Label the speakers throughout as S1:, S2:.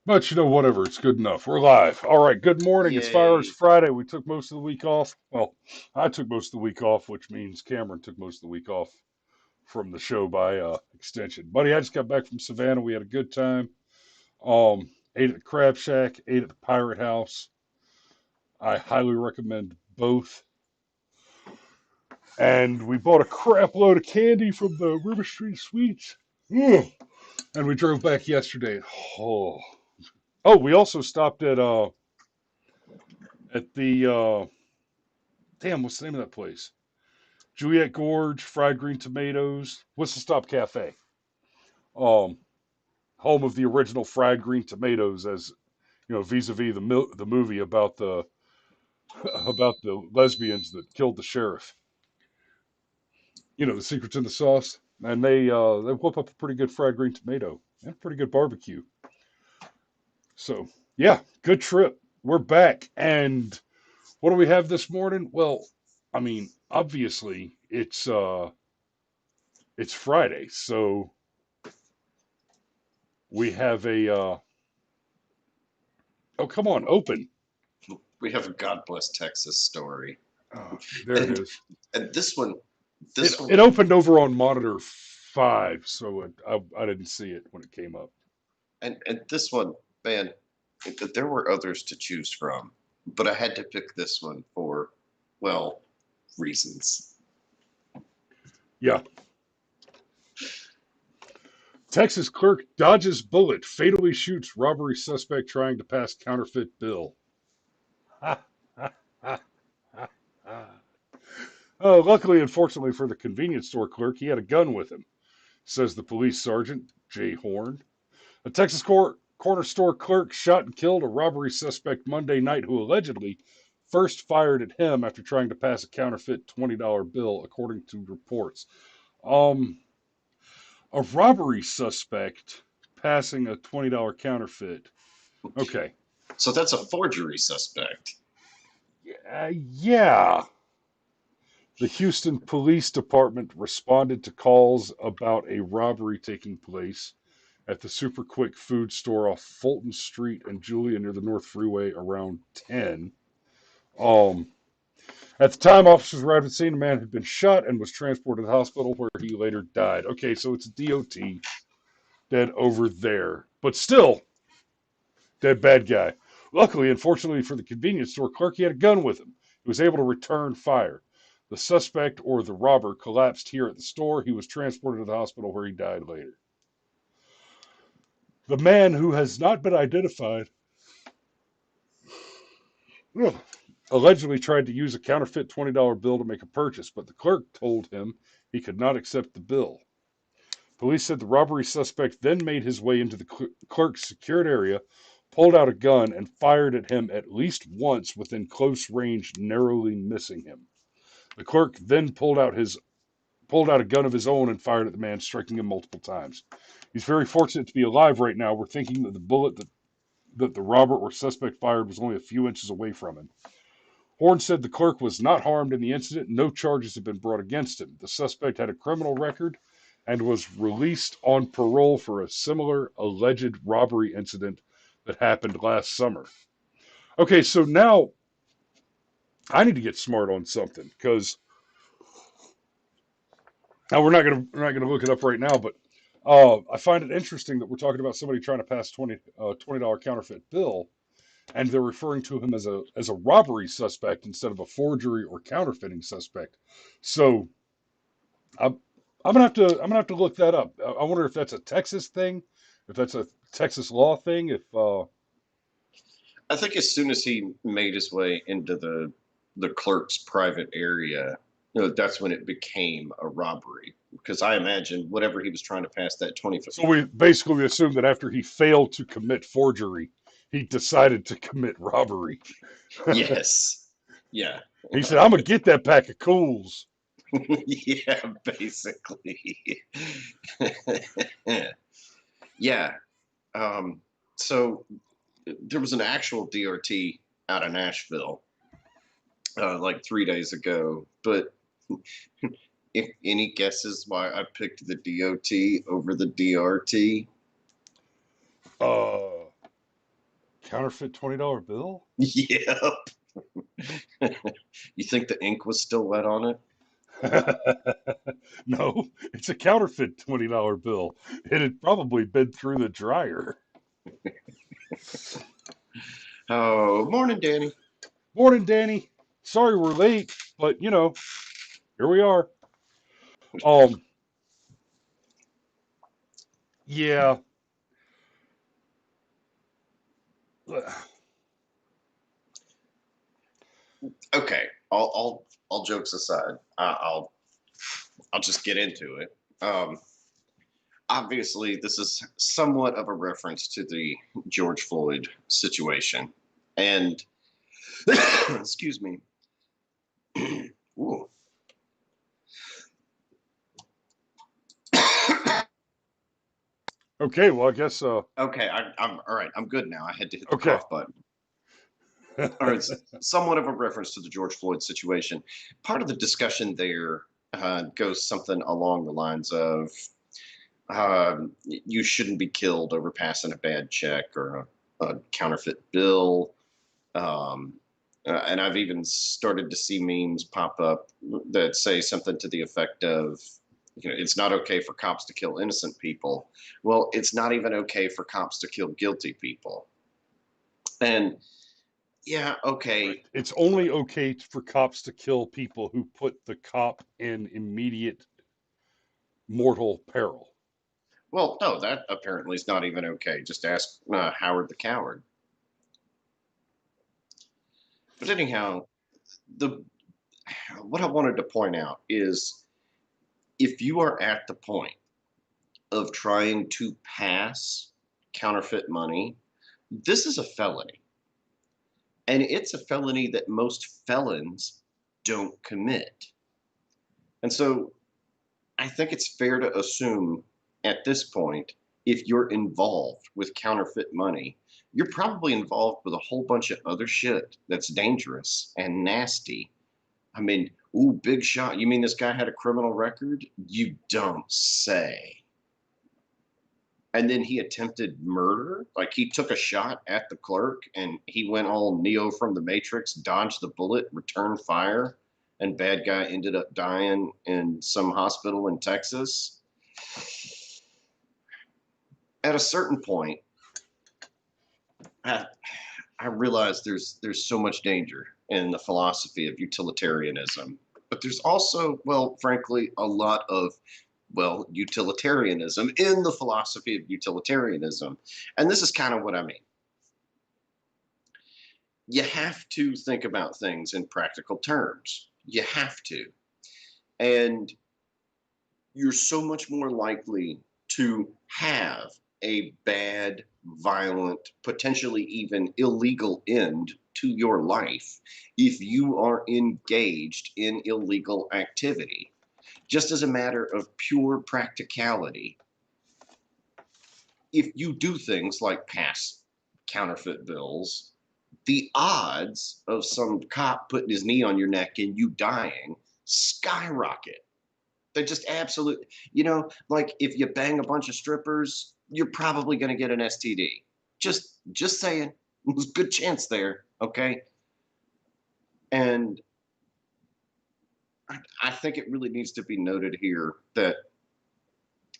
S1: But whatever, it's good enough. We're live. All right, good morning. It's Fireworks
S2: Yay.
S1: Friday. We took most of the week off. Well, I took most of the week off, which means Cameron took most of the week off from the show by extension. Buddy, I just got back from Savannah. We had a good time. Ate at the Crab Shack, ate at the Pirate House. I highly recommend both. And we bought a crap load of candy from the River Street Sweets. Ugh. And we drove back yesterday. Oh, we also stopped at the damn, what's the name of that place? Juliet Gorge, Fried Green Tomatoes, Whistle Stop Cafe. Um, Home of the original Fried Green Tomatoes, as vis-a-vis the movie about the about the lesbians that killed the sheriff. The secret's in the sauce, and they whip up a pretty good fried green tomato and pretty good barbecue. So yeah, good trip. We're back, and what do we have this morning? Well, I mean, obviously it's Friday, so we have a oh, come on, open.
S2: We have a God Bless Texas story.
S1: There it
S2: And
S1: is.
S2: and this one
S1: It
S2: this one
S1: it opened over on monitor 5, so I didn't see it when it came up.
S2: and this one, man, there were others to choose from, but I had to pick this one for, well, reasons.
S1: Yeah. Texas clerk dodges bullet, fatally shoots robbery suspect trying to pass counterfeit bill. Oh, luckily and fortunately for the convenience store clerk, he had a gun with him, says the police sergeant, Jay Horn. A Texas corner store clerk shot and killed a robbery suspect Monday night who allegedly first fired at him after trying to pass a counterfeit $20 bill, according to reports. Um, a robbery suspect passing a $20 counterfeit. Okay.
S2: So that's a forgery suspect.
S1: Yeah. The Houston Police Department responded to calls about a robbery taking place at the Super Quick food store off Fulton Street and Julia near the North Freeway around 10. Um, at the time, officers arrived at the scene. A man had been shot and was transported to the hospital where he later died. Okay, so it's DOT dead over there, but still dead bad guy. Luckily, unfortunately for the convenience store clerk, he had a gun with him. He was able to return fire. The suspect, or the robber, collapsed here at the store. He was transported to the hospital where he died later. The man, who has not been identified, allegedly tried to use a counterfeit $20 bill to make a purchase, but the clerk told him he could not accept the bill. Police said the robbery suspect then made his way into the clerk's secured area, pulled out a gun, and fired at him at least once within close range, narrowly missing him. The clerk then pulled out a gun of his own and fired at the man, striking him multiple times. He's very fortunate to be alive right now. We're thinking that the bullet that the robber or suspect fired was only a few inches away from him. Horn said the clerk was not harmed in the incident. No charges have been brought against him. The suspect had a criminal record and was released on parole for a similar alleged robbery incident that happened last summer. Okay, so now I need to get smart on something because now we're not gonna look it up right now, but I find it interesting that we're talking about somebody trying to pass $20 counterfeit bill, and they're referring to him as a robbery suspect instead of a forgery or counterfeiting suspect. So I'm I'm gonna have to look that up. I wonder if that's a Texas thing, if that's a Texas law thing. If
S2: I think as soon as he made his way into the clerk's private area, that's when it became a robbery. Because I imagine whatever he was trying to pass that 20.
S1: so, we basically assume that after he failed to commit forgery, he decided to commit robbery.
S2: Yes. Yeah.
S1: He said, "I'm gonna get that pack of cools."
S2: Yeah, basically. Yeah. So there was an actual DRT out of Nashville like 3 days ago, but if any guesses why I picked the DOT over the DRT?
S1: Uh, Counterfeit $20 bill?
S2: Yep. You think the ink was still wet on it?
S1: No, it's a counterfeit $20 bill. It had probably been through the dryer.
S2: Oh, morning, Danny.
S1: Morning, Danny. Sorry we're late, but here we are. Um, yeah.
S2: Okay, all jokes aside, I'll just get into it. Obviously, this is somewhat of a reference to the George Floyd situation, and excuse me. Ooh.
S1: Okay, well, I guess,
S2: Okay, I'm all right. I'm good now. I had to hit the
S1: okay.
S2: cough button. All right, somewhat of a reference to the George Floyd situation. Part of the discussion there goes something along the lines of you shouldn't be killed over passing a bad check or a counterfeit bill. Um, and I've even started to see memes pop up that say something to the effect of, it's not okay for cops to kill innocent people. Well, it's not even okay for cops to kill guilty people. And yeah,
S1: Right.
S2: okay.
S1: It's only okay for cops to kill people who put the cop in immediate mortal peril.
S2: Well, no, that apparently is not even okay. Just ask Howard the Coward. But anyhow, the what I wanted to point out is if you are at the point of trying to pass counterfeit money, this is a felony. And it's a felony that most felons don't commit. And so I think it's fair to assume at this point, if you're involved with counterfeit money, you're probably involved with a whole bunch of other shit that's dangerous and nasty. I mean, ooh, big shot. You mean this guy had a criminal record? You don't say. And then he attempted murder. Like he took a shot at the clerk and he went all Neo from the Matrix, dodged the bullet, returned fire, and bad guy ended up dying in some hospital in Texas. At a certain point, I, I realize there's so much danger in the philosophy of utilitarianism, but there's also, well, frankly, a lot of utilitarianism in the philosophy of utilitarianism. And this is kind of what I mean. You have to think about things in practical terms. You have to. And you're so much more likely to have a bad, violent, potentially even illegal end to your life if you are engaged in illegal activity. Just as a matter of pure practicality, if you do things like pass counterfeit bills, the odds of some cop putting his knee on your neck and you dying skyrocket. They just absolutely, like if you bang a bunch of strippers, you're probably going to get an STD. Just saying, there's a good chance there. Okay. And I think it really needs to be noted here that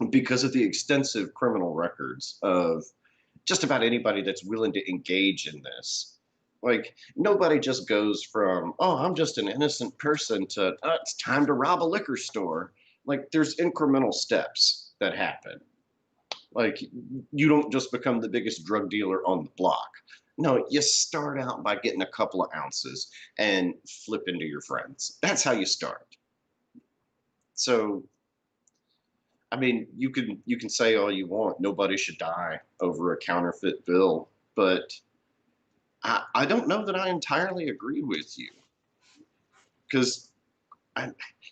S2: because of the extensive criminal records of just about anybody that's willing to engage in this, like nobody just goes from, oh, I'm just an innocent person to, it's time to rob a liquor store. Like there's incremental steps that happen. Like you don't just become the biggest drug dealer on the block. No, you start out by getting a couple of ounces and flip into your friends. That's how you start. So, I mean, you can say all you want. Nobody should die over a counterfeit bill, but I don't know that I entirely agree with you because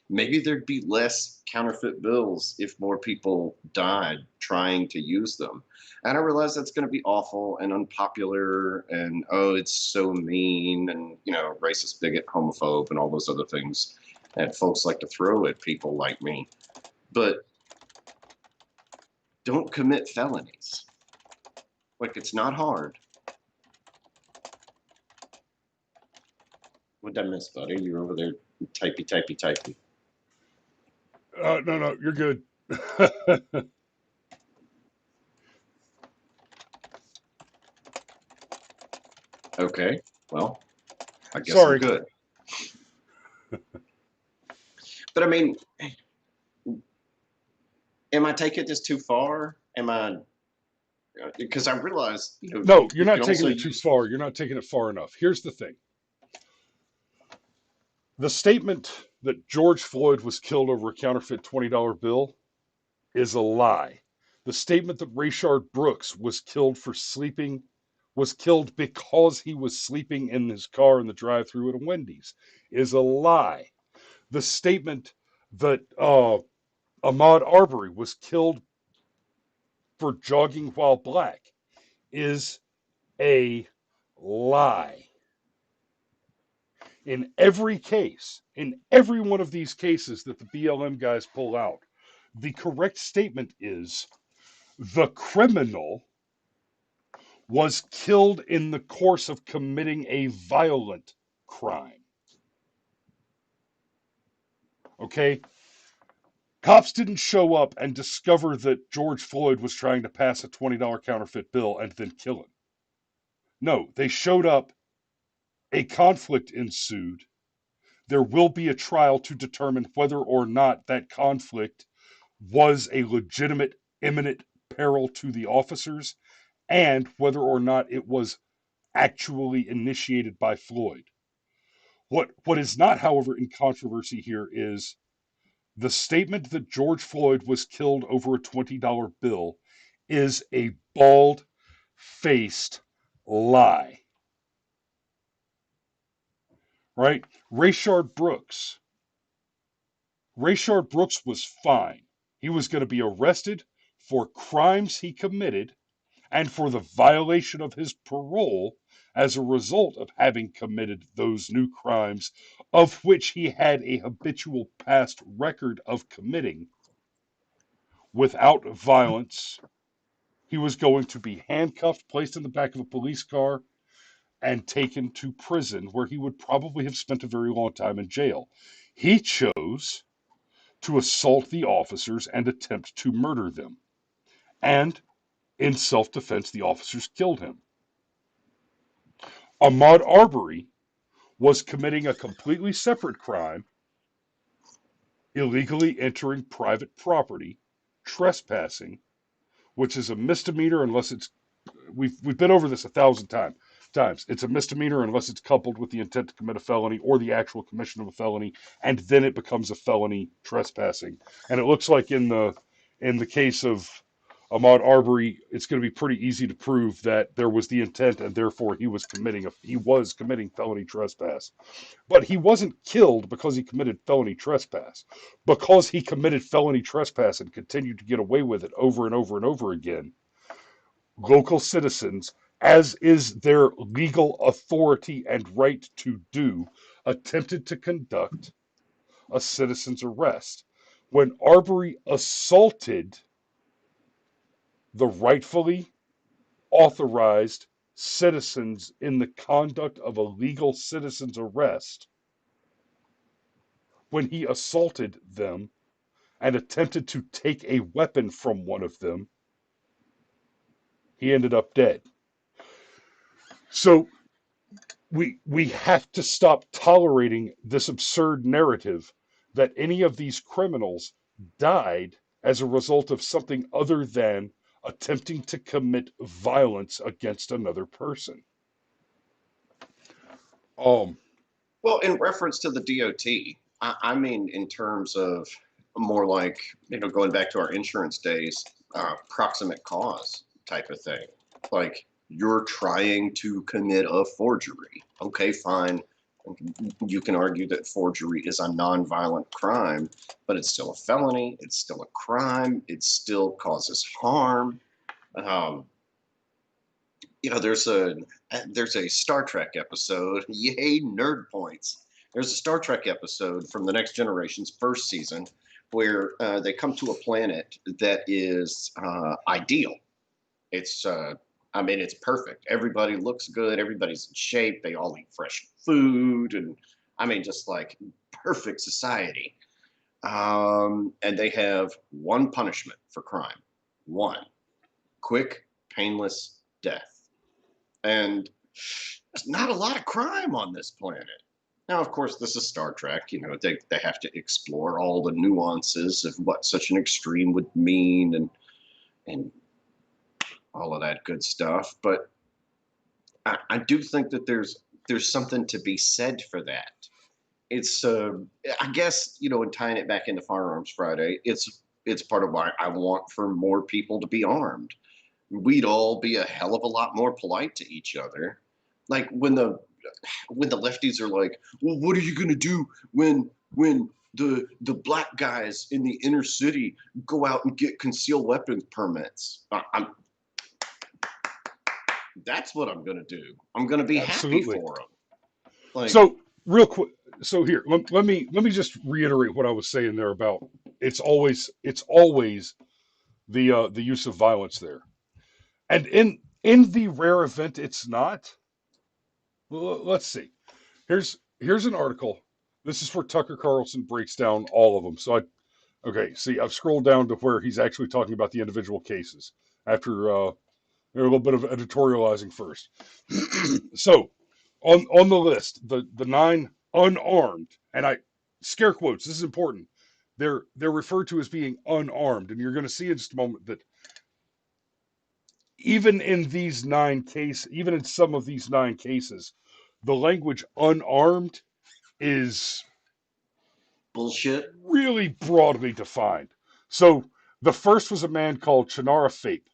S2: maybe there'd be less counterfeit bills if more people died trying to use them. And I realize that's going to be awful and unpopular and, oh, it's so mean and, racist, bigot, homophobe, and all those other things that folks like to throw at people like me. But don't commit felonies. Like, it's not hard. What did I miss, buddy? You're over there typey.
S1: No, you're good.
S2: Okay. Well, I guess I'm
S1: Sorry.
S2: good. But I mean, am I taking this too far? Am I? Because I realize,
S1: No, you're
S2: you
S1: not
S2: can
S1: taking
S2: also
S1: it too
S2: use.
S1: far. You're not taking it far enough. Here's the thing. The statement that George Floyd was killed over a counterfeit $20 bill is a lie. The statement that Rayshard Brooks was killed because he was sleeping in his car in the drive-thru at a Wendy's is a lie. The statement that Ahmaud Arbery was killed for jogging while black is a lie. In every one of these cases that the BLM guys pull out, the correct statement is the criminal was killed in the course of committing a violent crime. Okay? Cops didn't show up and discover that George Floyd was trying to pass a $20 counterfeit bill and then kill him. No, they showed up, a conflict ensued. There will be a trial to determine whether or not that conflict was a legitimate, imminent peril to the officers and whether or not it was actually initiated by Floyd. What is not, however, in controversy here is the statement that George Floyd was killed over a $20 bill is a bald faced lie. Right? Rayshard Brooks was fine. He was going to be arrested for crimes he committed and for the violation of his parole as a result of having committed those new crimes, of which he had a habitual past record of committing without violence. He was going to be handcuffed, placed in the back of a police car, and taken to prison, where he would probably have spent a very long time in jail. He chose to assault the officers and attempt to murder them. And in self defense, the officers killed him. Ahmaud Arbery was committing a completely separate crime, illegally entering private property, trespassing, which is a misdemeanor unless it's we've been over this 1,000 times. It's a misdemeanor unless it's coupled with the intent to commit a felony or the actual commission of a felony, and then it becomes a felony trespassing. And it looks like in the case of Ahmaud Arbery, it's going to be pretty easy to prove that there was the intent, and therefore he was committing felony trespass. But he wasn't killed because he committed felony trespass. Because he committed felony trespass and continued to get away with it over and over and over again, local citizens, as is their legal authority and right to do, attempted to conduct a citizen's arrest. When Arbery assaulted the rightfully authorized citizens in the conduct of a legal citizen's arrest, when he assaulted them and attempted to take a weapon from one of them, he ended up dead. So we have to stop tolerating this absurd narrative that any of these criminals died as a result of something other than attempting to commit violence against another person. Um,
S2: Well, in reference to the DOT, I mean, in terms of more like, going back to our insurance days, proximate cause type of thing. Like, you're trying to commit a forgery. Okay, fine. You can argue that forgery is a nonviolent crime, but it's still a felony. It's still a crime. It still causes harm. Um, there's a Star Trek episode. Yay, nerd points. There's a Star Trek episode from the Next Generation's first season where they come to a planet that is ideal. It's I mean, it's perfect. Everybody looks good. Everybody's in shape. They all eat fresh food, and I mean, just like perfect society. And they have one punishment for crime: one quick, painless death. And there's not a lot of crime on this planet. Now, of course, this is Star Trek. You know, they have to explore all the nuances of what such an extreme would mean, and all of that good stuff. But I do think that there's something to be said for that. It's I guess, you know, and tying it back into Firearms Friday, it's part of why I want for more people to be armed. We'd all be a hell of a lot more polite to each other. Like when the lefties are like, well, what are you gonna do when the black guys in the inner city go out and get concealed weapons permits? That's what I'm gonna do. I'm gonna be happy
S1: Absolutely.
S2: for them. Like,
S1: So real quick, so here, let me just reiterate what I was saying there about it's always the use of violence there, and in the rare event it's not. Let's see. Here's an article. This is where Tucker Carlson breaks down all of them. So okay. See, I've scrolled down to where he's actually talking about the individual cases after a little bit of editorializing first. So on the list, the nine unarmed, and I scare quotes. This is important. They're referred to as being unarmed, and you're going to see in just a moment that even in some of these nine cases, the language unarmed is
S2: bullshit.
S1: really broadly defined. So the first was a man called Chinara Fape.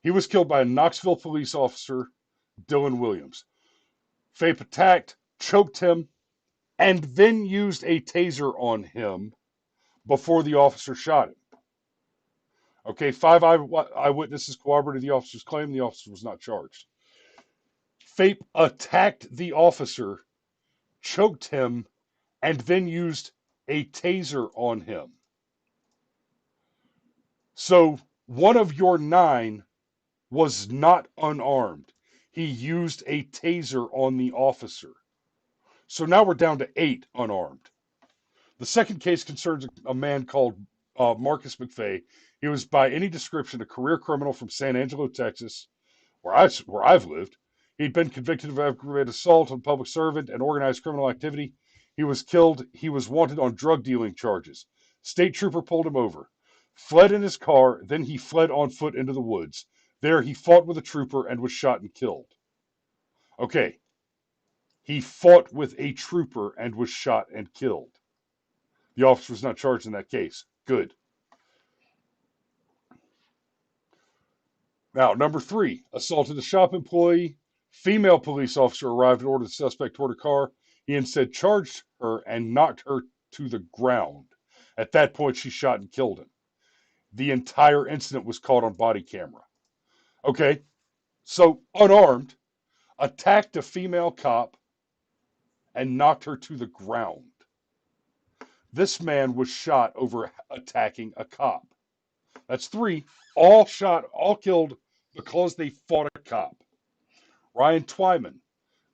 S1: He was killed by a Knoxville police officer, Dylan Williams. Fape attacked, choked him, and then used a taser on him before the officer shot him. Okay, five eyewitnesses corroborated the officer's claim. The officer was not charged. Fape attacked the officer, choked him, and then used a taser on him. So one of your nine was not unarmed. He used a taser on the officer. So now we're down to 8 unarmed. The second case concerns a man called Marcus McVeigh. He was, by any description, a career criminal from San Angelo, Texas, where I've lived. He'd been convicted of aggravated assault on a public servant and organized criminal activity. He was killed. He was wanted on drug dealing charges. State trooper pulled him over, fled in his car, then he fled on foot into the woods. There he fought with a trooper and was shot and killed. Okay, he fought with a trooper and was shot and killed. The officer was not charged in that case. Good. Now, number 3, assaulted a shop employee. Female police officer arrived and ordered the suspect toward her car. He instead charged her and knocked her to the ground. At that point, she shot and killed him. The entire incident was caught on body camera. Okay, so unarmed, attacked a female cop and knocked her to the ground. This man was shot over attacking a cop. That's 3. All killed because they fought a cop. Ryan Twyman,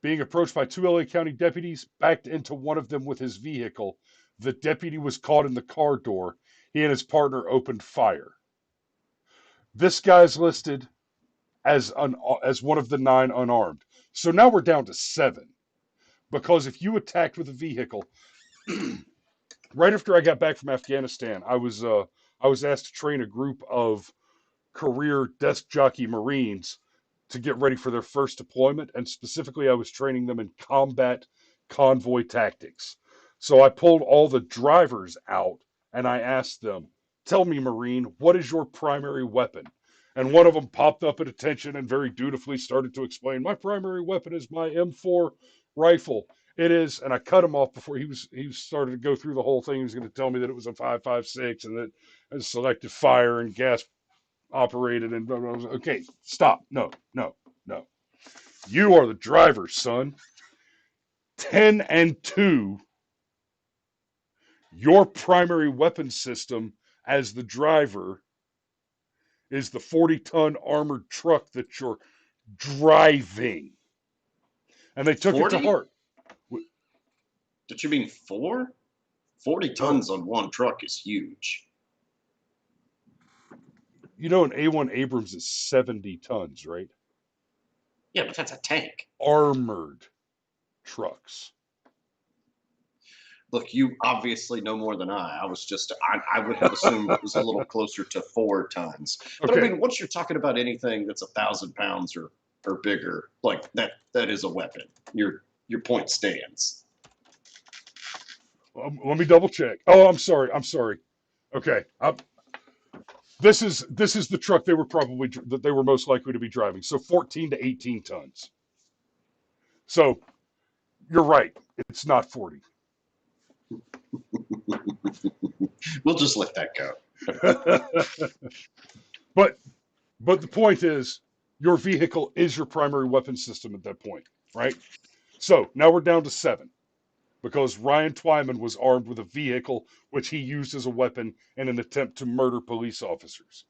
S1: being approached by 2 LA County deputies, backed into one of them with his vehicle. The deputy was caught in the car door. He and his partner opened fire. This guy's listed as one of the 9 unarmed. So now we're down to 7. Because if you attacked with a vehicle, right after I got back from Afghanistan, I was asked to train a group of career desk jockey Marines to get ready for their first deployment. And specifically, I was training them in combat convoy tactics. So I pulled all the drivers out and I asked them, tell me, Marine, what is your primary weapon? And one of them popped up at attention and very dutifully started to explain, my primary weapon is my M4 rifle. It is, and I cut him off before he started to go through the whole thing. He was going to tell me that it was a 5.56 and that it was selective fire and gas operated and blah, blah, blah. Okay, stop. No, no, no. You are the driver, son. 10 and 2, your primary weapon system as the driver is the 40-ton armored truck that you're driving. And they took it to
S2: 40?
S1: heart.
S2: Did you mean 4? 40
S1: Oh,
S2: tons on one truck is huge.
S1: you know, an A1 Abrams is 70 tons, right?
S2: Yeah, but that's a tank.
S1: Armored trucks.
S2: Look, you obviously know more than I. I would have assumed it was a little closer to 4 tons. But I
S1: Okay,
S2: mean, once you're talking about anything that's 1,000 pounds or bigger, like that is a weapon. Your point stands.
S1: let me double check. Oh, I'm sorry. I'm sorry. Okay, this is the truck they were probably that they were most likely to be driving. So 14 to 18 tons. So you're right. It's not 40.
S2: We'll just let that go.
S1: but but the point is, your vehicle is your primary weapon system at that point, right? So now we're down to 7 because Ryan Twyman was armed with a vehicle which he used as a weapon in an attempt to murder police officers.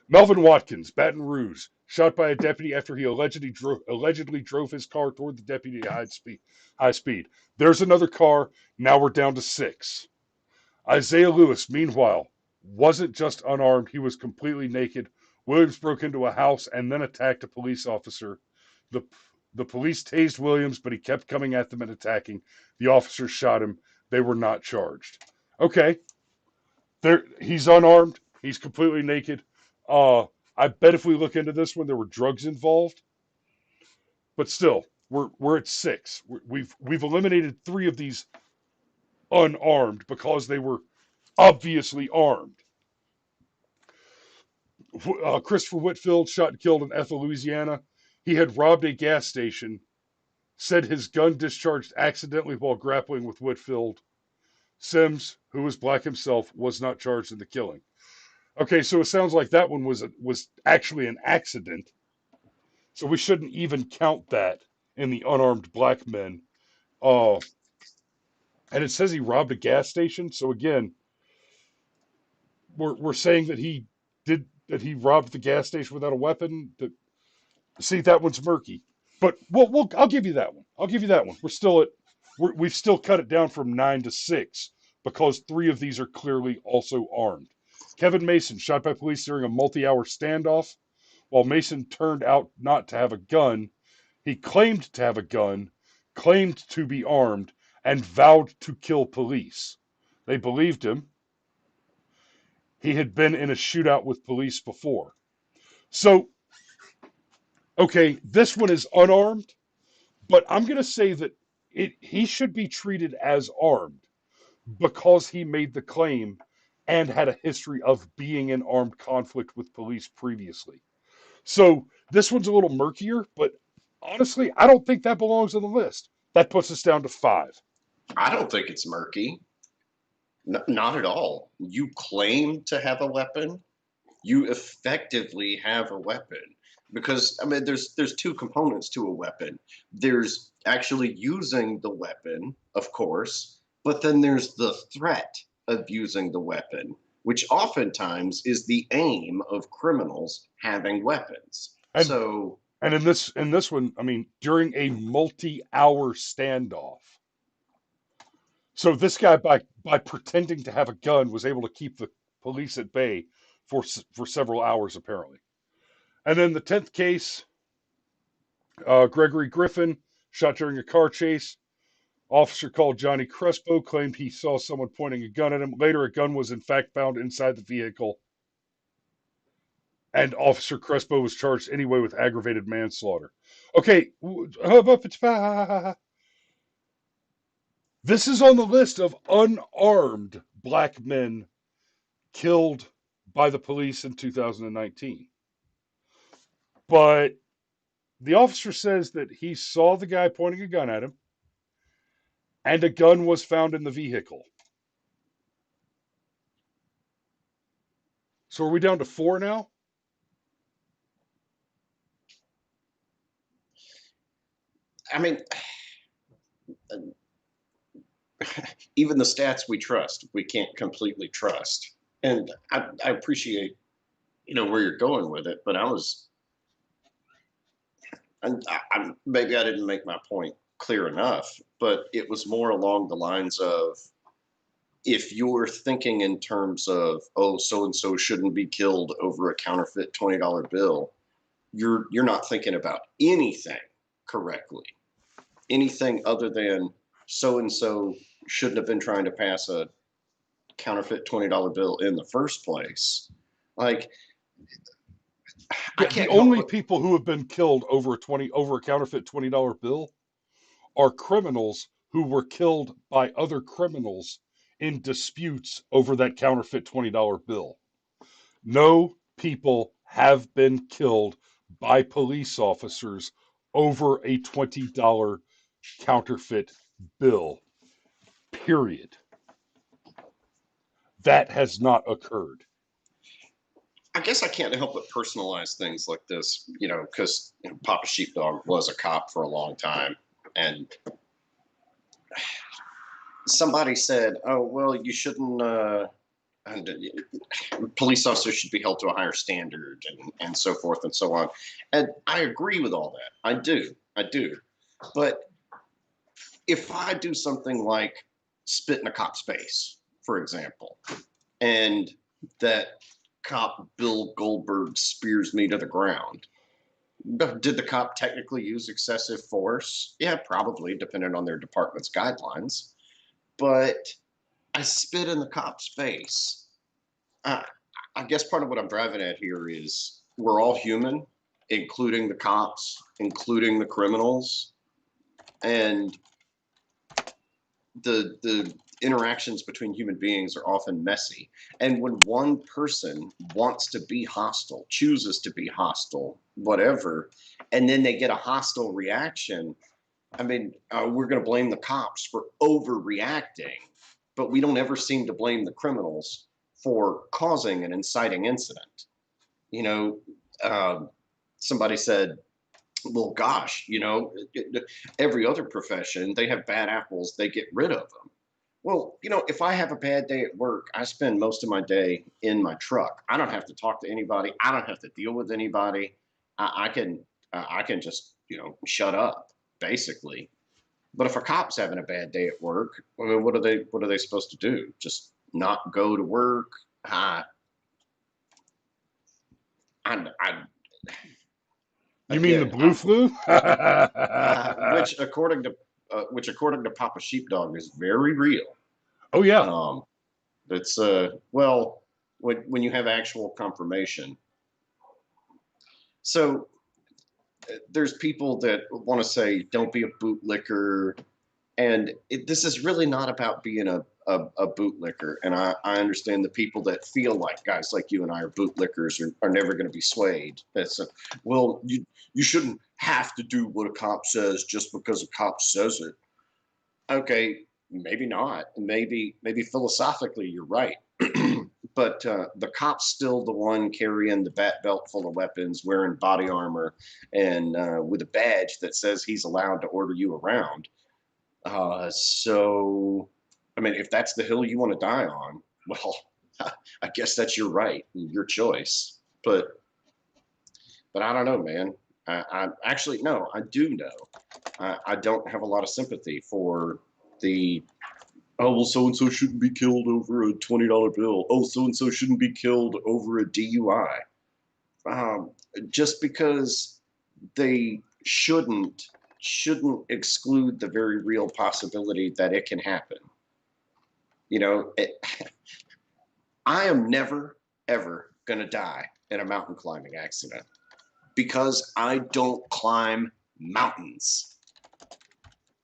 S1: Melvin Watkins, Baton Rouge, shot by a deputy after he allegedly drove his car toward the deputy at high speed. There's another car. Now we're down to 6. Isaiah Lewis, meanwhile, wasn't just unarmed, he was completely naked. Williams broke into a house and then attacked a police officer. The, the police tased Williams, but he kept coming at them and attacking. The officers shot him. They were not charged. Okay, he's unarmed. He's completely naked. Uh, I bet if we look into this one, there were drugs involved. But still, we're at 6. We've eliminated 3 of these unarmed because they were obviously armed. Christopher Whitfield, shot and killed in Ethel, Louisiana. He had robbed a gas station, said his gun discharged accidentally while grappling with Whitfield. Sims, who was black himself, was not charged in the killing. Okay, so it sounds like that one was actually an accident. So we shouldn't even count that in the unarmed black men. Uh, and it says he robbed a gas station. So again, we're saying that he robbed the gas station without a weapon. See, that one's murky, but I'll give you that one. I'll give you that one. We've still cut it down from 9 to 6 because 3 of these are clearly also armed. Kevin Mason, shot by police during a multi-hour standoff. While Mason turned out not to have a gun, he claimed to have a gun, claimed to be armed, and vowed to kill police. They believed him. He had been in a shootout with police before. So, okay, this one is unarmed, but I'm going to say that he should be treated as armed because he made the claim and had a history of being in armed conflict with police previously. So this one's a little murkier, but honestly, I don't think that belongs on the list. That puts us down to 5.
S2: I don't think it's murky. Not at all. You claim to have a weapon. You effectively have a weapon because I mean, there's 2 components to a weapon. There's actually using the weapon, of course, but then there's the threat of using the weapon, which oftentimes is the aim of criminals having weapons.
S1: And
S2: So
S1: and in this one, I mean, during a multi-hour standoff. So this guy, by pretending to have a gun, was able to keep the police at bay for several hours, apparently. And then the 10th case, Gregory Griffin, shot during a car chase. Officer called Johnny Crespo claimed he saw someone pointing a gun at him. Later, a gun was in fact found inside the vehicle, and Officer Crespo was charged anyway with aggravated manslaughter. Okay, this is on the list of unarmed black men killed by the police in 2019. But the officer says that he saw the guy pointing a gun at him, and a gun was found in the vehicle. So are we down to 4 now?
S2: I mean, even the stats we trust, we can't completely trust. And I appreciate where you're going with it, but I was, maybe I didn't make my point clear enough, but it was more along the lines of, if you're thinking in terms of, oh, so and so shouldn't be killed over a counterfeit $20 bill, you're not thinking about anything correctly. Anything other than so and so shouldn't have been trying to pass a counterfeit $20 bill in the first place. Like, I
S1: Yeah, the
S2: can't help
S1: only
S2: but,
S1: people who have been killed over a counterfeit $20 bill are criminals who were killed by other criminals in disputes over that counterfeit $20 bill. No people have been killed by police officers over a $20 counterfeit bill. Period. That has not occurred.
S2: I guess I can't help but personalize things like this, because Papa Sheepdog was a cop for a long time. And somebody said, oh, well, you shouldn't, and police officers should be held to a higher standard, and so forth and so on. And I agree with all that. I do. But if I do something like spit in a cop's face, for example, and that cop Bill Goldberg spears me to the ground, did the cop technically use excessive force? Yeah, probably, depending on their department's guidelines. But I spit in the cop's face. Uh, I guess part of what I'm driving at here is we're all human, including the cops, including the criminals, and the interactions between human beings are often messy. And when one person wants to be hostile, chooses to be hostile, whatever, and then they get a hostile reaction, I mean, we're going to blame the cops for overreacting, but we don't ever seem to blame the criminals for causing an inciting incident. You know, somebody said, well, gosh, every other profession, they have bad apples, they get rid of them. Well, if I have a bad day at work, I spend most of my day in my truck. I don't have to talk to anybody. I don't have to deal with anybody. I can just, shut up, basically. But if a cop's having a bad day at work, I mean, what are they supposed to do? Just not go to work? I, I
S1: You mean the
S2: again,
S1: blue flu?
S2: which according to Papa Sheepdog is very real.
S1: Oh, yeah.
S2: Um, it's well, when you have actual confirmation. So there's people that want to say don't be a bootlicker, and this is really not about being a bootlicker. And I understand the people that feel like guys like you and I are bootlickers are never going to be swayed. That's well, you shouldn't have to do what a cop says just because a cop says it. Okay, maybe not. Maybe philosophically you're right. But the cop's still the one carrying the bat belt full of weapons, wearing body armor, and with a badge that says he's allowed to order you around. So, I mean, if that's the hill you want to die on, well, I guess that's your right, your choice. But I don't know, man. I actually no, I do know. I don't have a lot of sympathy for the, oh, well, so and so shouldn't be killed over a $20 bill. Oh, so and so shouldn't be killed over a DUI. Just because they shouldn't exclude the very real possibility that it can happen. You know, it, I am never ever going to die in a mountain climbing accident because I don't climb mountains.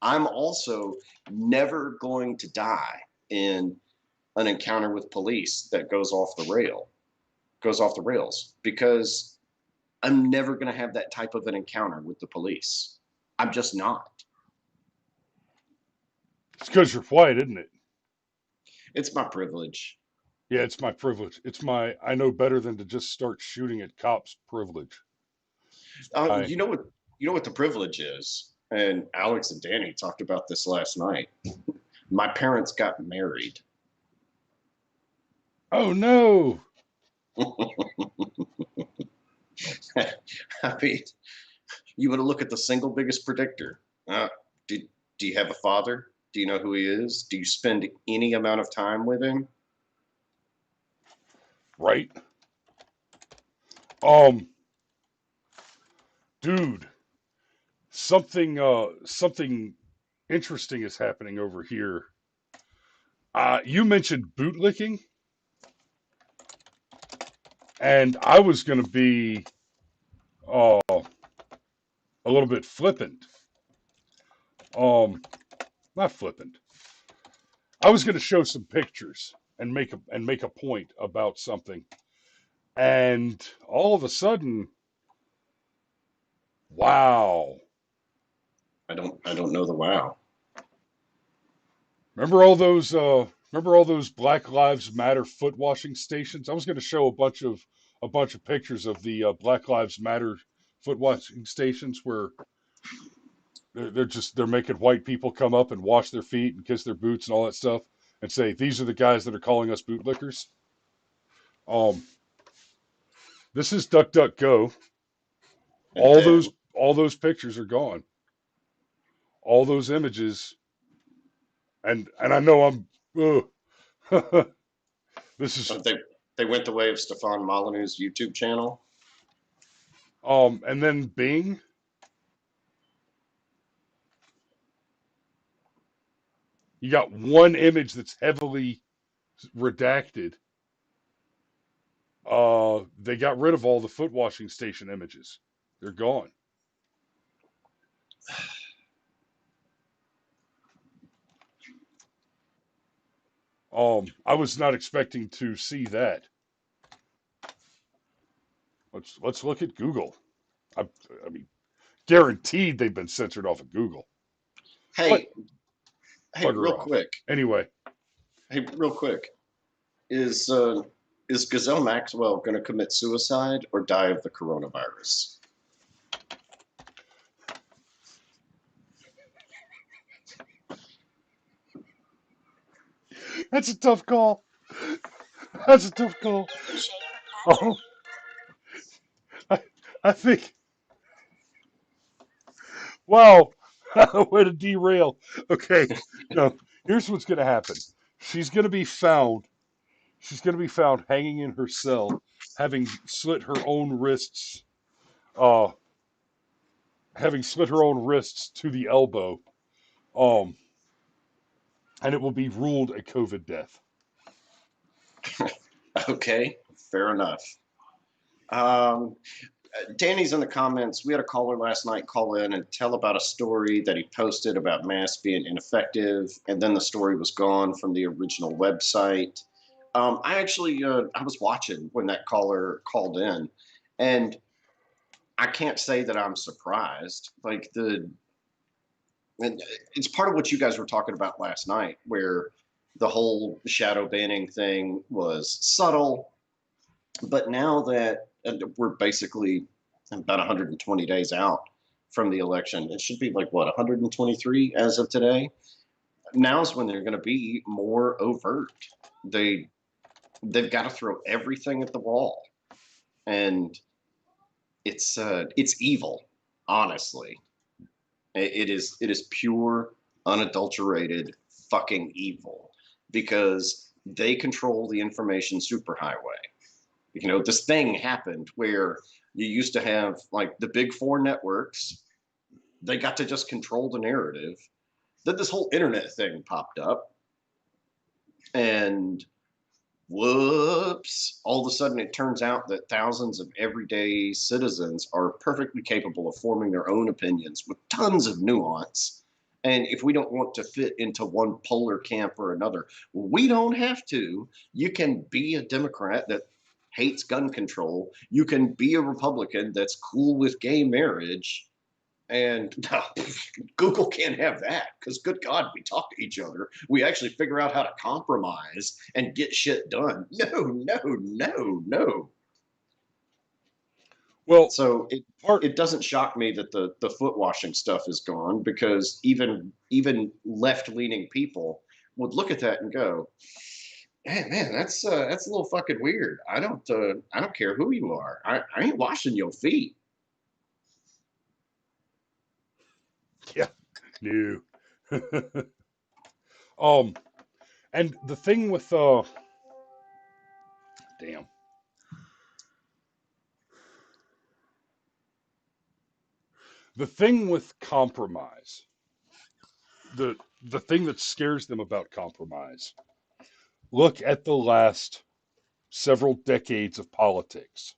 S2: I'm also never going to die in an encounter with police that goes off the rails, because I'm never going to have that type of an encounter with the police. I'm just not.
S1: It's because you're white, isn't it?
S2: It's my privilege.
S1: Yeah, it's my privilege. It's my I know better than to just start shooting at cops privilege.
S2: Uh,
S1: I
S2: you know what? You know what the privilege is, and Alex and Danny talked about this last night. My parents got married.
S1: Oh no.
S2: I mean, you would look at the single biggest predictor. Do, do you have a father? Do you know who he is? Do you spend any amount of time with him?
S1: Right? Um, dude, something interesting is happening over here. You mentioned bootlicking, and I was going to be a little bit flippant. Um, Not flippant. I was going to show some pictures and make a point about something, and all of a sudden, wow!
S2: I don't know the wow.
S1: Remember all those Black Lives Matter foot washing stations? I was going to show a bunch of pictures of the Black Lives Matter foot washing stations where they're making white people come up and wash their feet and kiss their boots and all that stuff and say these are the guys that are calling us bootlickers. Um, this is DuckDuckGo.
S2: And
S1: All those pictures are gone. All those images, and I know this is
S2: they went the way of Stefan Molyneux's YouTube channel.
S1: and then Bing. You got one image that's heavily redacted. They got rid of all the foot washing station images. They're gone. I was not expecting to see that. Let's look at Google. I, I mean, guaranteed they've been censored off of Google. But
S2: Hey, hey, real
S1: bugger off.
S2: quick.
S1: Anyway,
S2: Hey, real quick. Is is Gazelle Maxwell going to commit suicide or die of the coronavirus?
S1: that's a tough call. That's a tough call. Oh, I, I think. Wow, way to derail. Okay, no. Here's what's going to happen. She's going to be found. She's going to be found hanging in her cell, having slit her own wrists. Uh, Having slit her own wrists to the elbow. Um, and it will be ruled a COVID death.
S2: Okay, fair enough. Um, Danny's in the comments. We had a caller last night call in and tell about a story that he posted about masks being ineffective, and then the story was gone from the original website. I actually I was watching when that caller called in, and I can't say that I'm surprised. Like and it's part of what you guys were talking about last night, where the whole shadow banning thing was subtle, but now that we're basically about 120 days out from the election, it should be like what 123 as of today. Now's when they're going to be more overt. They they've got to throw everything at the wall, and it's evil. Honestly, it is pure, unadulterated fucking evil because they control the information superhighway. This thing happened where you used to have like the big four networks, they got to just control the narrative. Then this whole internet thing popped up, and whoops, all of a sudden it turns out that thousands of everyday citizens are perfectly capable of forming their own opinions with tons of nuance. And if we don't want to fit into one polar camp or another, we don't have to. You can be a Democrat that hates gun control. You can be a Republican that's cool with gay marriage. And no, Google can't have that because, good God, we talk to each other. We actually figure out how to compromise and get shit done. No, no, no, no.
S1: Well,
S2: So it
S1: part
S2: it doesn't shock me that the foot washing stuff is gone because even left leaning people would look at that and go, "Hey, man, that's a little fucking weird. I don't care who you are. I ain't washing your feet."
S1: yeah, No. um, and the thing with damn, the thing with compromise, the thing that scares them about compromise. Look at the last several decades of politics.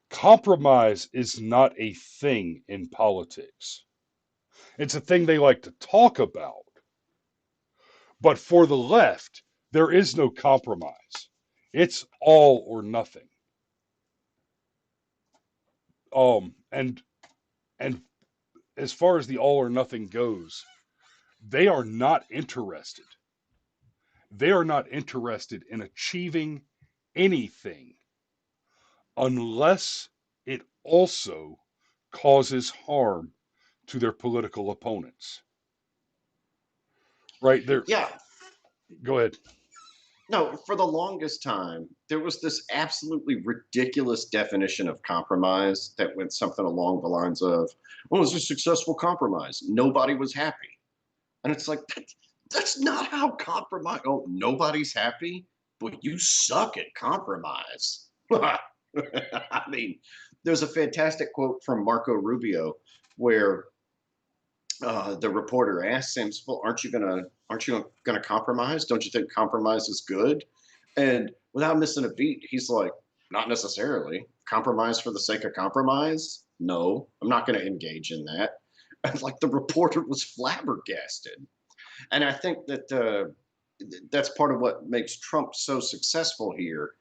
S1: Compromise is not a thing in politics. It's a thing they like to talk about. But for the left, there is no compromise. It's all or nothing. And and as far as the all or nothing goes, they are not interested. They are not interested in achieving anything unless it also causes harm to their political opponents. Right there.
S2: Yeah.
S1: Go ahead.
S2: No, for the longest time, there was this absolutely ridiculous definition of compromise that went something along the lines of, well, it was a successful compromise. Nobody was happy. And it's like, that's not how compromise, oh, nobody's happy, but you suck at compromise. I mean, there's a fantastic quote from Marco Rubio where the reporter asks him, "Well, aren't you gonna compromise? Don't you think compromise is good?" And without missing a beat, he's like, "Not necessarily. Compromise for the sake of compromise? No, I'm not going to engage in that." And like the reporter was flabbergasted. And I think that that's part of what makes Trump so successful here.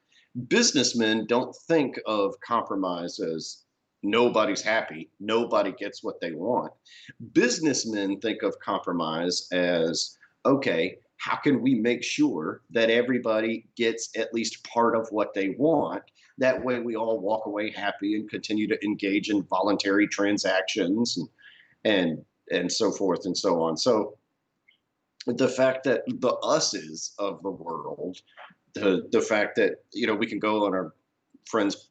S2: Businessmen don't think of compromise as nobody's happy, nobody gets what they want. Businessmen think of compromise as, okay, how can we make sure that everybody gets at least part of what they want? That way we all walk away happy and continue to engage in voluntary transactions and so forth and so on. So the fact that the us's of the world, the fact that we can go on our friends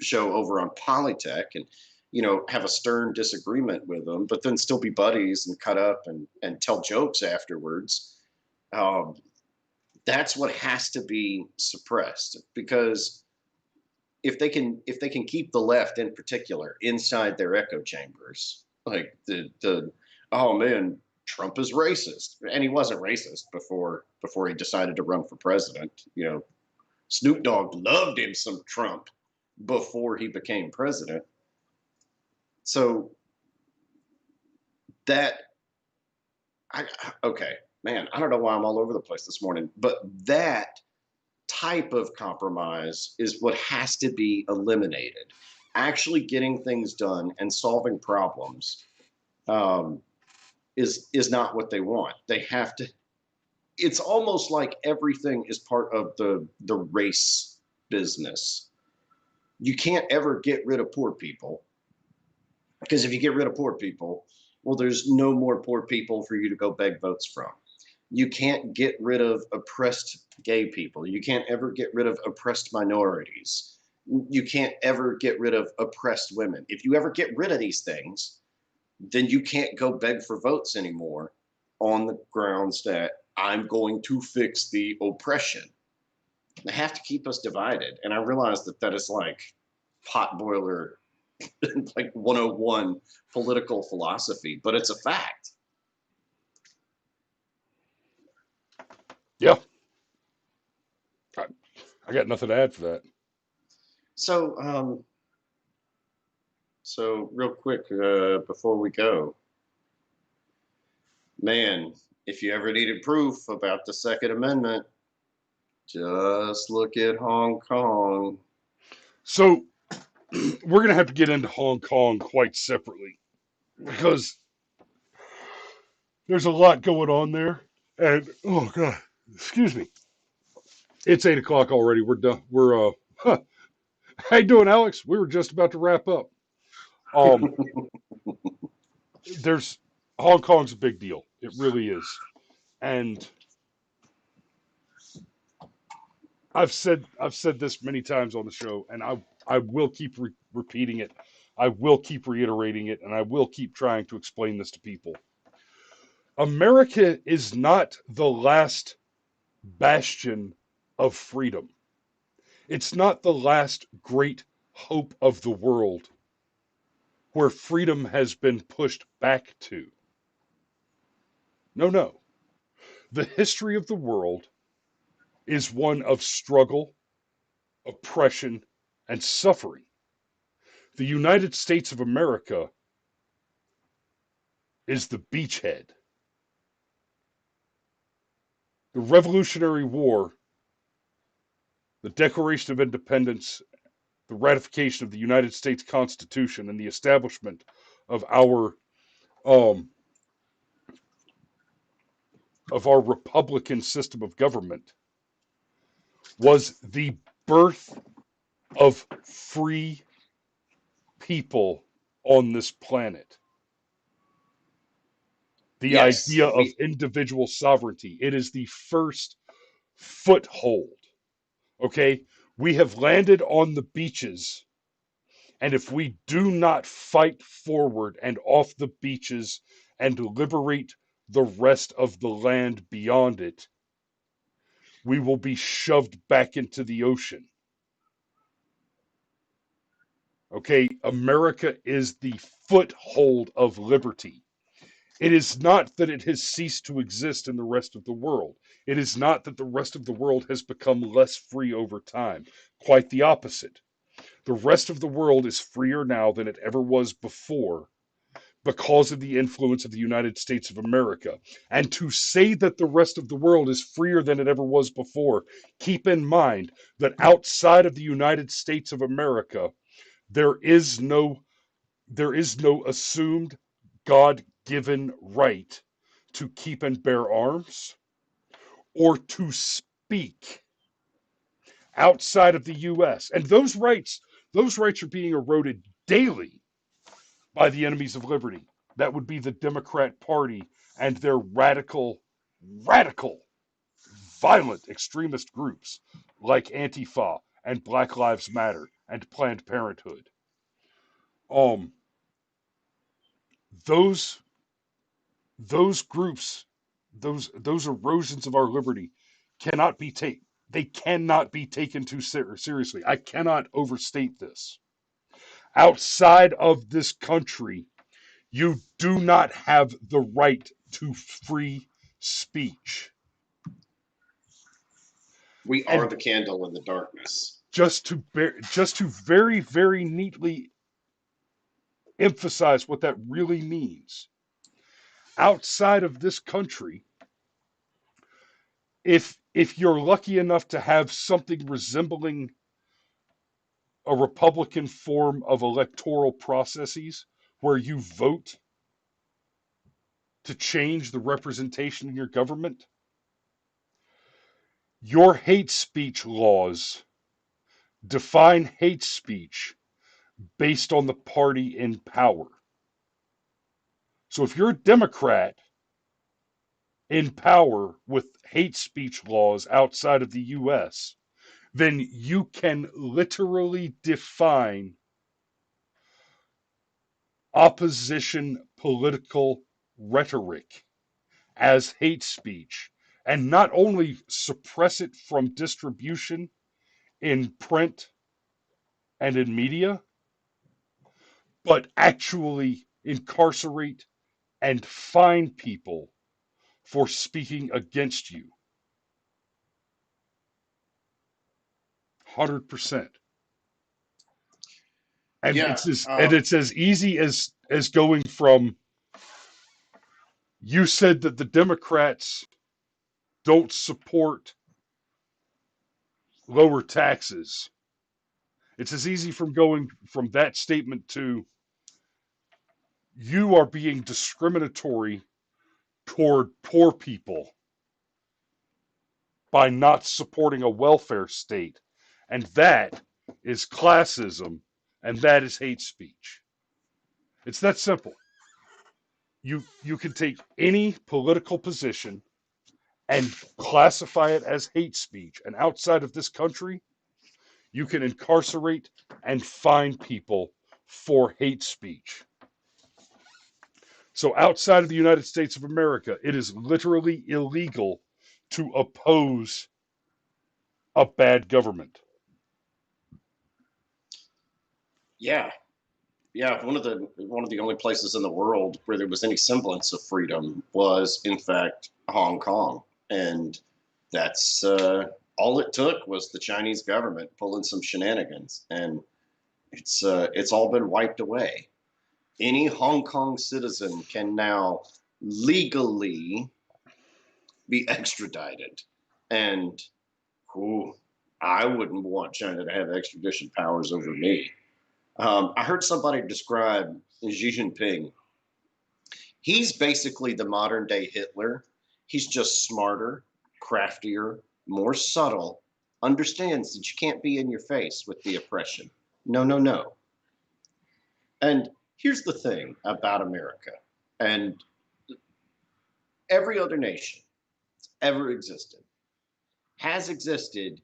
S2: show over on Polytech and have a stern disagreement with them, but then still be buddies and cut up and tell jokes afterwards. Um, that's what has to be suppressed, because if they can keep the left in particular inside their echo chambers, like the oh man, Trump is racist, and he wasn't racist before he decided to run for president. Snoop Dogg loved him some Trump before he became president. So that I okay, man, I don't know why I'm all over the place this morning, but that type of compromise is what has to be eliminated. Actually getting things done and solving problems um, is not what they want. They have to. It's almost like everything is part of the race business. You can't ever get rid of poor people, because if you get rid of poor people, well, there's no more poor people for you to go beg votes from. You can't get rid of oppressed gay people. You can't ever get rid of oppressed minorities. You can't ever get rid of oppressed women. If you ever get rid of these things, then you can't go beg for votes anymore on the grounds that I'm going to fix the oppression. They have to keep us divided. And I realize that is like potboiler, like 101 political philosophy, but it's a fact.
S1: Yeah, I, I got nothing to add for that.
S2: So, real quick, before we go, man, if you ever needed proof about the Second Amendment, just look at Hong Kong.
S1: So we're gonna have to get into Hong Kong quite separately because there's a lot going on there. And oh god, excuse me, it's 8 o'clock already. We're done. Huh. How you doing, Alex? We were just about to wrap up. Um, there's Hong Kong's a big deal. It really is, and I've said this many times on the show, and I will keep repeating it I will keep reiterating it, and I will keep trying to explain this to people. America is not the last bastion of freedom. It's not the last great hope of the world where freedom has been pushed back to. No, no. The history of the world is one of struggle, oppression, and suffering. The United States of America is the beachhead. The Revolutionary War, the Declaration of Independence, the ratification of the United States Constitution, and the establishment of um, our republican system of government was the birth of free people on this planet. The
S2: Yes,
S1: idea of
S2: we
S1: individual sovereignty. It is the first foothold. Okay? We have landed on the beaches, and if we do not fight forward and off the beaches and liberate the rest of the land beyond it, we will be shoved back into the ocean. Okay? America is the foothold of liberty. It is not that it has ceased to exist in the rest of the world. It is not that the rest of the world has become less free over time. Quite the opposite. The rest of the world is freer now than it ever was before because of the influence of the United States of America. And to say that the rest of the world is freer than it ever was before, keep in mind that outside of the United States of America, there is no assumed God-given right to keep and bear arms or to speak outside of the US. And those rights are being eroded daily by the enemies of liberty. That would be the Democrat Party and their radical, violent extremist groups like Antifa and Black Lives Matter and Planned Parenthood. Um, those those groups, those erosions of our liberty cannot be taken. They cannot be taken too seriously. I cannot overstate this. Outside of this country, you do not have the right to free speech.
S2: we are
S1: And
S2: the candle in the darkness.
S1: just to very very neatly emphasize what that really means. Outside of this country, if you're lucky enough to have something resembling a Republican form of electoral processes where you vote to change the representation in your government, your hate speech laws define hate speech based on the party in power. So if you're a Democrat in power with hate speech laws outside of the US, then you can literally define opposition political rhetoric as hate speech and not only suppress it from distribution in print and in media, but actually incarcerate and fine people for speaking against you. 100%. And
S2: Yeah,
S1: it's as easy as going from you said that the Democrats don't support lower taxes. It's as easy from going from that statement to you are being discriminatory toward poor people by not supporting a welfare state. And that is classism and that is hate speech. It's that simple. You can take any political position and classify it as hate speech. And outside of this country, you can incarcerate and fine people for hate speech. So outside of the United States of America, it is literally illegal to oppose a bad government.
S2: Yeah, yeah. One of the only places in the world where there was any semblance of freedom was, in fact, Hong Kong, and that's all it took was the Chinese government pulling some shenanigans, and it's all been wiped away. Any Hong Kong citizen can now legally be extradited, and ooh, I wouldn't want China to have extradition powers over me. I heard somebody describe Xi Jinping. He's basically the modern day Hitler. He's just smarter, craftier, more subtle, understands that you can't be in your face with the oppression. No, no, no. And here's the thing about America and every other nation that's ever existed has existed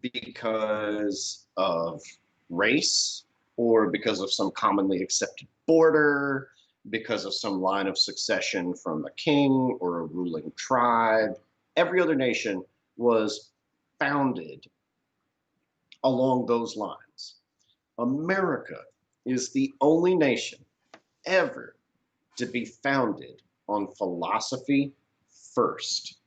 S2: because of race or because of some commonly accepted border, because of some line of succession from a king or a ruling tribe. Every other nation was founded along those lines. America is the only nation ever to be founded on philosophy first,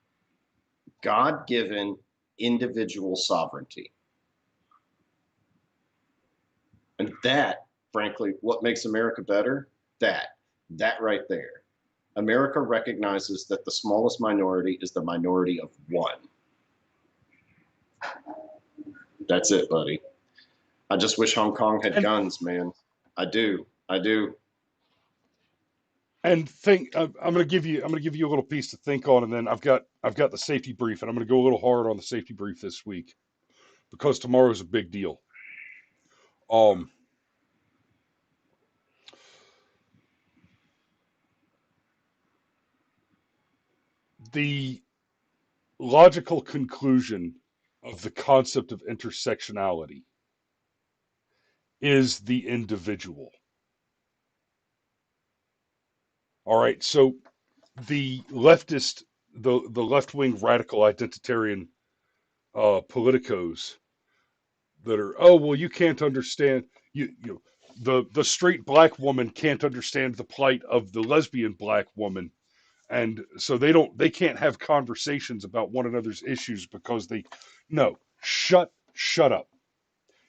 S2: God given individual sovereignty. And that, frankly, what makes America better? That right there. America recognizes that the smallest minority is the minority of one. That's it, buddy. I just wish Hong Kong had
S1: And
S2: guns, man. I do. I do.
S1: think I'm going to give you a little piece to think on, and then I've got the safety brief, and I'm going to go a little hard on the safety brief this week because tomorrow's a big deal. Um, the logical conclusion of the concept of intersectionality is the individual. All right, so the leftist, the left wing radical identitarian politicos that are, oh well, you can't understand, you the straight black woman can't understand the plight of the lesbian black woman, and so they can't have conversations about one another's issues because they no shut up,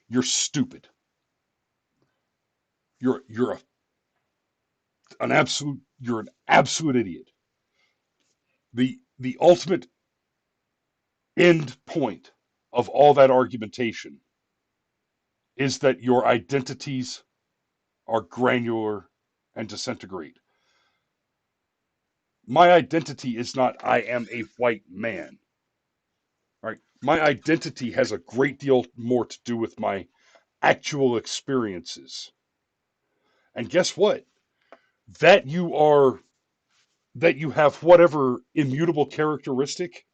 S1: you're stupid, you're an absolute idiot. The ultimate end point of all that argumentation is that your identities are granular and disintegrate. My identity is not I am a white man. Right? My identity has a great deal more to do with my actual experiences. And guess what? That you are that you have whatever immutable characteristic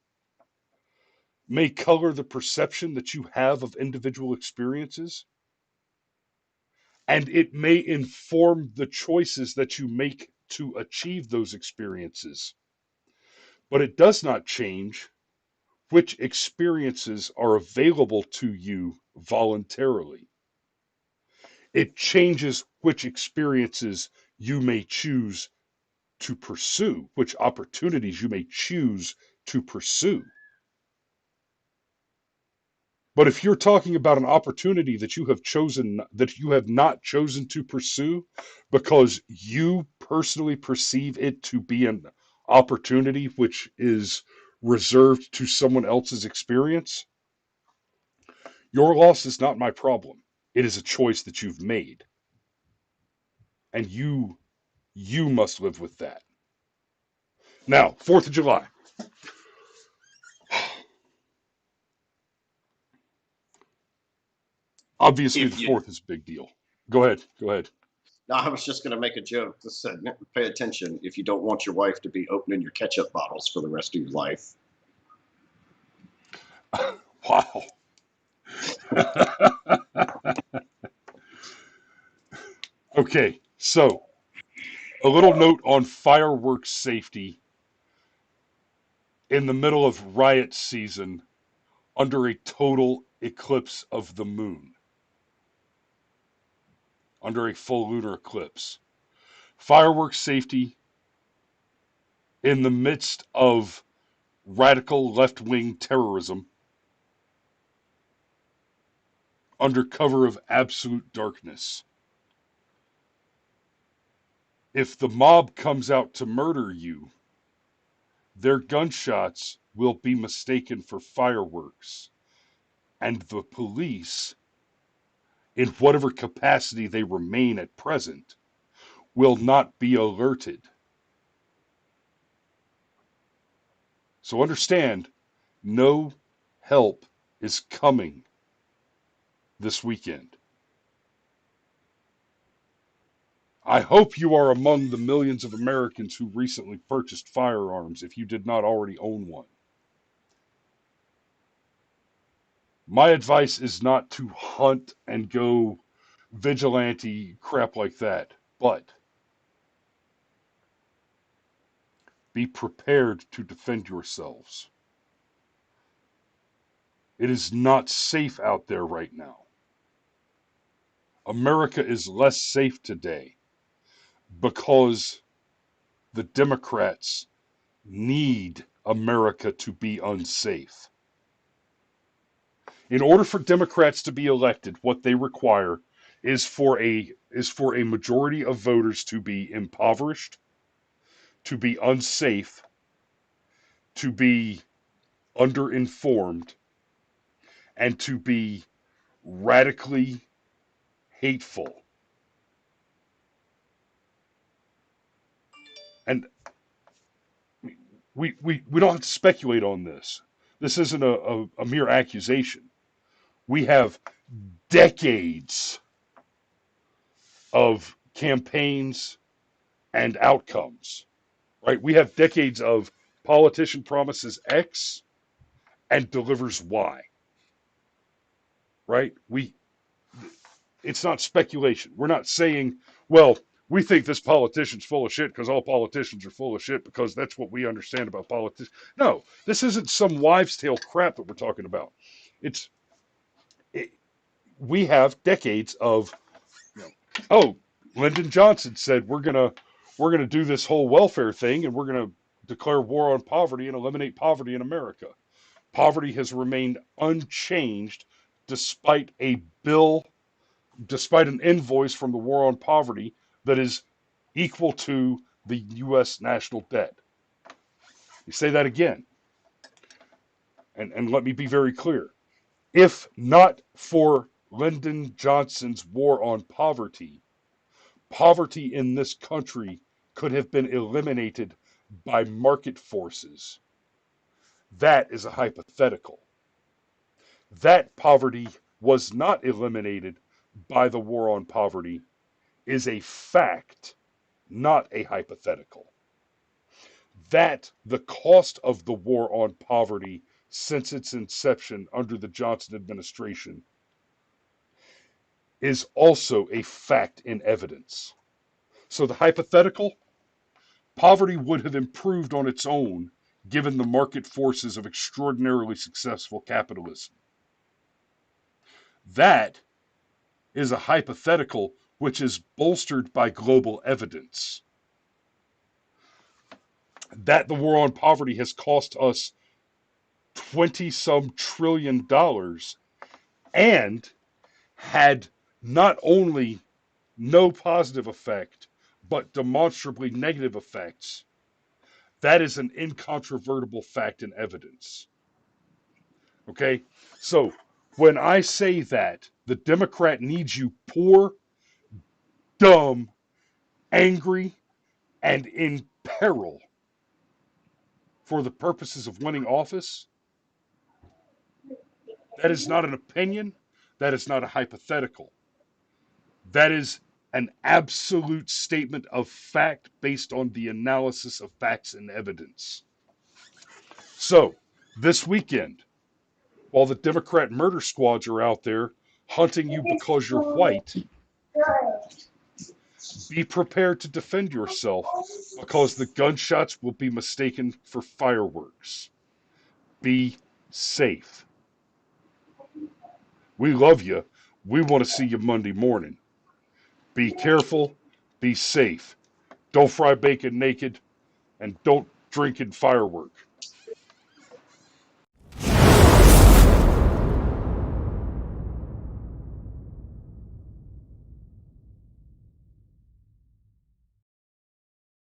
S1: may color the perception that you have of individual experiences, and it may inform the choices that you make to achieve those experiences. But it does not change which experiences are available to you voluntarily. It changes which experiences you may choose to pursue, which opportunities you may choose to pursue. But if you're talking about an opportunity that you have not chosen to pursue because you personally perceive it to be an opportunity which is reserved to someone else's experience, your loss is not my problem. It is a choice that you've made, and you must live with that. Now, 4th of July. Obviously the
S2: If you,
S1: 4th is a big deal. Go ahead. Go ahead.
S2: no, I was just going to make a joke that said, pay attention if you don't want your wife to be opening your ketchup bottles for the rest of your life.
S1: Wow. Okay, so a little note on fireworks safety in the middle of riot season under a total eclipse of the moon, under a full lunar eclipse. Fireworks safety in the midst of radical left wing terrorism under cover of absolute darkness. If the mob comes out to murder you, their gunshots will be mistaken for fireworks, and the police, in whatever capacity they remain at present, will not be alerted. So understand, no help is coming this weekend. I hope you are among the millions of Americans who recently purchased firearms if you did not already own one. My advice is not to hunt and go vigilante crap like that, but be prepared to defend yourselves. It is not safe out there right now. America is less safe today because the Democrats need America to be unsafe. In order for Democrats to be elected, what they require is for a majority of voters to be impoverished, to be unsafe, to be underinformed, and to be radically hateful. And we don't have to speculate on this. This isn't a mere accusation. We have decades of campaigns and outcomes, right? We have decades of politician promises X and delivers Y, right? It's not speculation. We're not saying, well, we think this politician's full of shit because all politicians are full of shit because that's what we understand about politics. No, this isn't some wives' tale crap that we're talking about. It's it, we have decades of, you know, oh, Lyndon Johnson said we're gonna do this whole welfare thing and we're gonna declare war on poverty and eliminate poverty in America. Poverty has remained unchanged despite a bill, despite an invoice from the War on Poverty that is equal to the U.S. national debt. You say that again, and let me be very clear. If not for Lyndon Johnson's War on Poverty, poverty in this country could have been eliminated by market forces. That is a hypothetical. That poverty was not eliminated by the War on Poverty is a fact, not a hypothetical. That the cost of the war on poverty since its inception under the Johnson administration is also a fact in evidence. So the hypothetical, poverty would have improved on its own given the market forces of extraordinarily successful capitalism. That is a hypothetical which is bolstered by global evidence. That the war on poverty has cost us 20 some trillion dollars and had not only no positive effect, but demonstrably negative effects. That is an incontrovertible fact and evidence. Okay? So when I say that the Democrat needs you poor, dumb, angry, and in peril for the purposes of winning office, that is not an opinion. That is not a hypothetical. That is an absolute statement of fact based on the analysis of facts and evidence. So, this weekend, while the Democrat murder squads are out there hunting you because you're white, Be prepared to defend yourself because the gunshots will be mistaken for fireworks. Be safe. We love you. We want to see you Monday morning. Be careful. Be safe. Don't fry bacon naked. And don't drink in firework.